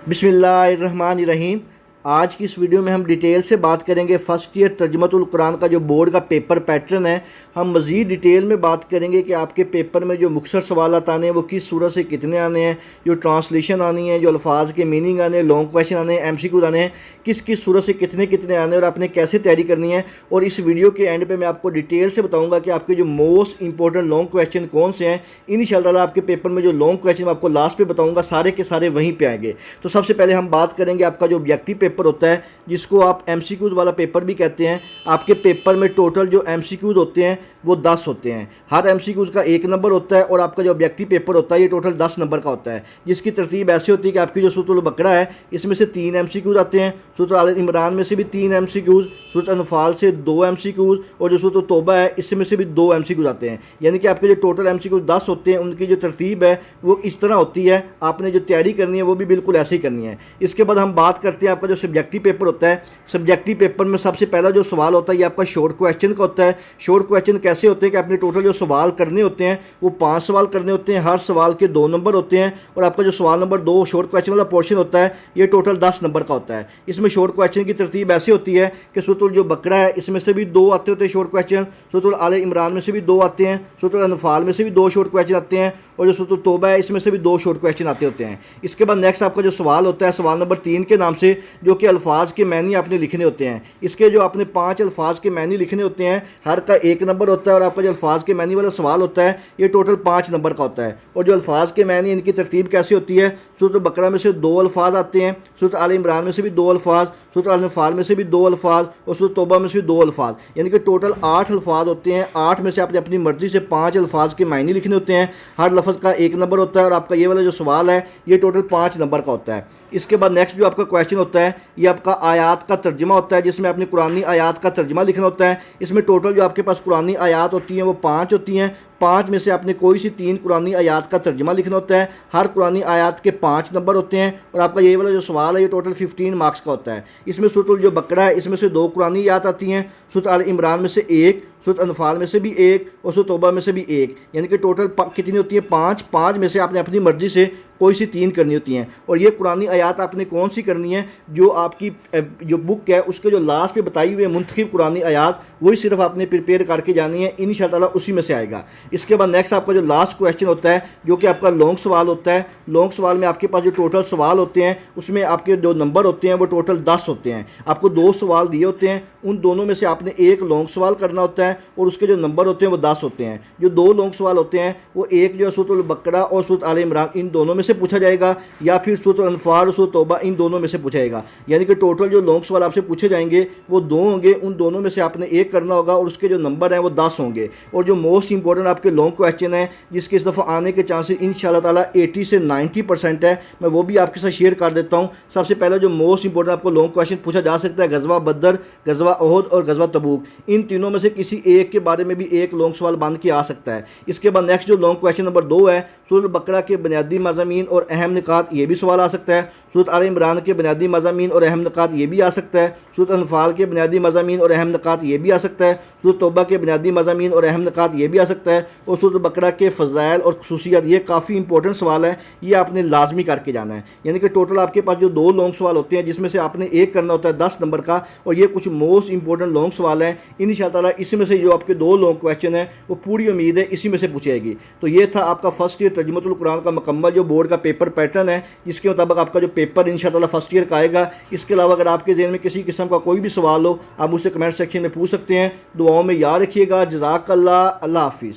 बिस्मिल्लाहिर्रहमानिर्रहीम। आज की इस वीडियो में हम डिटेल से बात करेंगे फ़र्स्ट ईयर तर्जुमतुल कुरान का जो बोर्ड का पेपर पैटर्न है। हम मज़ीद डिटेल में बात करेंगे कि आपके पेपर में जो मुख्तसर सवालात आने हैं वो किस सूरत से कितने आने हैं, जो ट्रांसलेशन आनी है, जो अल्फाज के मीनिंग आने हैं, लॉन्ग क्वेश्चन आने हैं, MCQ आने हैं, किस किस सूरत से कितने कितने आने हैं और आपने कैसे तैयारी करनी है। और इस वीडियो के एंड पे मैं आपको डिटेल से बताऊंगा कि आपके जो मोस्ट इंपॉर्टेंट लॉन्ग क्वेश्चन कौन से हैं। इंशाअल्लाह आपके पेपर में जो लॉन्ग क्वेश्चन मैं आपको लास्ट पे बताऊंगा सारे के सारे वहीं पे आएंगे। तो सबसे पहले हम बात करेंगे आपका जो ऑब्जेक्टिव पेपर होता है, जिसको आप MCQs वाला पेपर भी कहते हैं। आपके पेपर में टोटल जो MCQs होते हैं वो 10 होते हैं। हर MCQs का 1 नंबर होता है और आपका जो ऑब्जेक्टिव पेपर होता है ये टोटल 10 नंबर का होता है, जिसकी तरतीब ऐसी होती है कि आपकी जो सूरत बकरा है इसमें से 3 MCQs आते हैं, सूरत आल इमरान में से भी 3 MCQs, सूरत अनफाल से 2 MCQs और जो सूरत तौबा है इसमें से भी 2 MCQs आते हैं। यानी कि आपके जो टोटल MCQs 10 होते हैं, उनकी जो तरतीब है वो इस तरह होती है। आपने जो तैयारी करनी है वो भी बिल्कुल ऐसे ही करनी है। इसके बाद हम बात करते हैं आपका जो सब्जेक्टिव पेपर होता है। सब्जेक्टिव पेपर में सबसे पहला जो सवाल होता है ये आपका शॉर्ट क्वेश्चन का होता है। शॉर्ट क्वेश्चन कैसे होते हैं कि आपने टोटल जो सवाल करने होते हैं वो 5 सवाल करने होते हैं। हर सवाल के 2 नंबर होते हैं और आपका जो सवाल नंबर 2 शॉर्ट क्वेश्चन वाला पोर्शन होता है ये टोटल 10 नंबर का होता है। इसमें शॉर्ट क्वेश्चन की तरतीब ऐसी होती है कि सूरत जो बकरा है इसमें से भी 2 आते होते हैं शॉर्ट क्वेश्चन, सूरत आल इमरान में से भी 2 आते हैं, सूरत अनफाल में से भी 2 शॉर्ट क्वेश्चन आते हैं और जो सूरत तौबा है इसमें से भी 2 शॉर्ट क्वेश्चन आते होते हैं। इसके बाद नेक्स्ट आपका जो सवाल होता है सवाल नंबर 3 के नाम से, जो कि अल्फाज के मैनी आपने लिखने होते हैं। इसके जो आपने 5 अल्फाज के मैनी लिखने होते हैं, हर का 1 नंबर होता है और आपका जो अल्फाज के मैनी वाला सवाल होता है ये टोटल 5 नंबर का होता है। और जो अल्फाज के मैनी इनकी तरतीब कैसी होती है, सूरत बकरा में से 2 अल्फाज आते हैं, सूरत आल इमरान में से भी 2 अल्फाज, सूरत अल अनफाल में से भी 2 अल्फाज और सूरत तौबा में से भी 2 अल्फाज। यानी कि टोटल 8 अल्फाज होते हैं। 8 में से आपने अपनी मर्जी से 5 अल्फाज के मायने लिखने होते हैं। हर लफ्ज़ का 1 नंबर होता है और आपका ये वाला जो सवाल है ये टोटल 5 नंबर का होता है। इसके बाद नेक्स्ट जो आपका क्वेश्चन होता है ये आपका आयात का तर्जमा होता है, जिसमें आपने कुरानी आयात का तर्जमा लिखना होता है। इसमें टोटल जो आपके पास कुरानी आयात होती हैं वो 5 होती हैं। 5 में से आपने कोई सी 3 कुरानी आयात का तर्जमा लिखना होता है। हर कुरानी आयात के 5 नंबर होते हैं और आपका ये वाला जो सवाल है ये टोटल 15 मार्क्स का होता है। इसमें सूरत जो बकरा है इसमें से 2 कुरानी आयात आती हैं, सूरत आल इमरान में से 1, सूरत अनफाल में से भी 1 और सूरत तौबा में से भी 1। यानी कि टोटल कितनी होती है 5। 5 में से आपने अपनी मर्जी से कोई सी 3 करनी होती हैं। और ये कुरानी आयात आपने कौन सी करनी है, जो आपकी जो बुक है उसके जो लास्ट पे बताई हुई है मुंतखब कुरानी आयात वही सिर्फ आपने प्रिपेयर करके जानी है। इंशाअल्लाह उसी में से आएगा। इसके बाद नेक्स्ट आपका जो लास्ट क्वेश्चन होता है जो कि आपका लॉन्ग सवाल होता है। लॉन्ग सवाल में आपके पास जो टोटल सवाल होते हैं उसमें आपके जो नंबर होते हैं वो टोटल 10 होते हैं। आपको 2 सवाल दिए होते हैं, उन दोनों में से आपने एक लॉन्ग सवाल करना होता है और उसके जो नंबर होते हैं वो 10 होते हैं। जो 2 लॉन्ग सवाल होते हैं वो एक जो सूरत बकरा और सूरत आल इमरान इन दोनों में से पूछा जाएगा या फिर सूरत अनफाल और सूरत तौबा इन दोनों में से पूछा जाएगा। यानी कि टोटल जो लॉन्ग सवाल आपसे पूछे जाएंगे वो 2 होंगे, उन दोनों में से आपने एक करना होगा और उसके जो नंबर हैं वो 10 होंगे। और जो मोस्ट इंपॉर्टेंट आपके लॉन्ग क्वेश्चन है जिसके इस दफ़ा आने के चांसेस इंशाअल्लाह ताला 80 से 90% है, मैं वो भी आपके साथ शेयर कर देता हूँ। सबसे पहले जो मोस्ट इंपॉर्टेंट आपको लॉन्ग क्वेश्चन पूछा जा सकता है गज़वा बदर, गज़वा ओहद और गज़वा तबूक, इन तीनों में से किसी एक के बारे में भी एक लॉन्ग सवाल बन के आ सकता है। इसके बाद नेक्स्ट जो लॉन्ग क्वेश्चन नंबर 2 है, सूरत बकरा के बुनियादी मज़ामीन और अहम निकात ये भी सवाल आ सकता है। सूरत आल इमरान के बुनियादी मज़ामीन और अहम निकात ये भी आ सकता है। सूरत अनफाल के बुनियादी मज़ामीन और अहम निकात ये भी आ सकता है। सूरत तौबा के बुनियादी मज़ामीन और अहम निकात ये भी आ सकता है। और सूरत बकरा के फ़ज़ाइल और खुसूसियत, ये काफ़ी इंपॉर्टेंट सवाल है, ये आपने लाजमी करके जाना है। यानी कि टोटल आपके पास जो 2 लॉन्ग सवाल होते हैं जिसमें से आपने एक करना होता है 10 नंबर का, और ये कुछ मोस्ट इंपॉर्टेंट लॉन्ग सवाल हैं। इंशाअल्लाह इसमें से जो आपके 2 लॉन्ग क्वेश्चन है वो पूरी उम्मीद है इसी में से पूछी जाएगी। तो ये था आपका फर्स्ट ईयर तर्जुमतुल कुरान का मुकम्मल जो बोर्ड का पेपर पैटर्न है, जिसके मुताबिक आपका जो पेपर इंशाअल्लाह फर्स्ट ईयर का आएगा। इसके अलावा अगर आपके ज़हन में किसी किस्म का कोई भी सवाल हो आप मुझसे कमेंट सेक्शन में पूछ सकते हैं। दुआओं में याद रखिएगा। जज़ाकल्लाह। अल्लाह हाफिज़।